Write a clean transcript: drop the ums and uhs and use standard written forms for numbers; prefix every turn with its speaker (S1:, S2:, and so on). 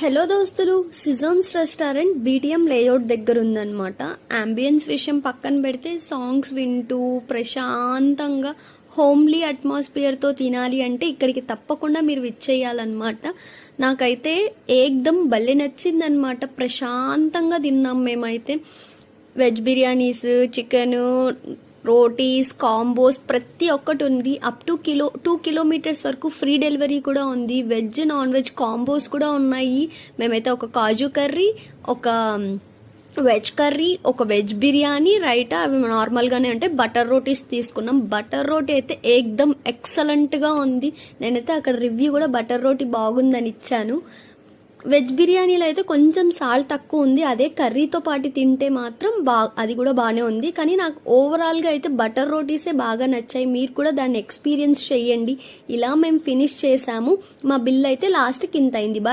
S1: Hello దోస్తులు, సిజోన్స్ restaurant BTM layout దగ్గర ఉందన్నమాట. అంబియన్స్ విషయం పక్కన పెడితే సాంగ్స్ వింటూ ప్రశాంతంగా హోమ్లీ అట్మాస్ఫియర్తో తినాలి అంటే ఇక్కడికి తప్పకుండా మీరు విచ్చేయాలన్నమాట. నాకైతే ఏకదం భలే నచ్చిందనమాట. ప్రశాంతంగా తిన్నాం మేమైతే. Veg biryanis, chicken, rotis, combos ప్రతి ఒక్కటి ఉంది. అప్ టు 2 కిలోమీటర్స్ వరకు ఫ్రీ డెలివరీ కూడా ఉంది. వెజ్ నాన్ వెజ్ కాంబోస్ కూడా ఉన్నాయి. మేమైతే ఒక కాజు కర్రీ, ఒక వెజ్ కర్రీ, ఒక వెజ్ బిర్యానీ, రైటా అవి నార్మల్గానే అంటే బటర్ రోటీస్ తీసుకున్నాం. బటర్ రోటీ అయితే ఏకదం ఎక్సలెంట్గా ఉంది. నేనైతే అక్కడ రివ్యూ కూడా బటర్ రోటీ బాగుందని ఇచ్చాను. వెజ్ బిర్యానీలో అయితే కొంచెం సాల్ట్ తక్కువ ఉంది. అదే కర్రీతో పాటు తింటే మాత్రం అది కూడా బాగానే ఉంది. కానీ నాకు ఓవరాల్గా అయితే బటర్ రోటీసే బాగా నచ్చాయి. మీరు కూడా దాన్ని ఎక్స్పీరియన్స్ చేయండి. ఇలా మేము ఫినిష్ చేసాము. మా బిల్ అయితే లాస్ట్కి ఇంత అయింది. బాయ్.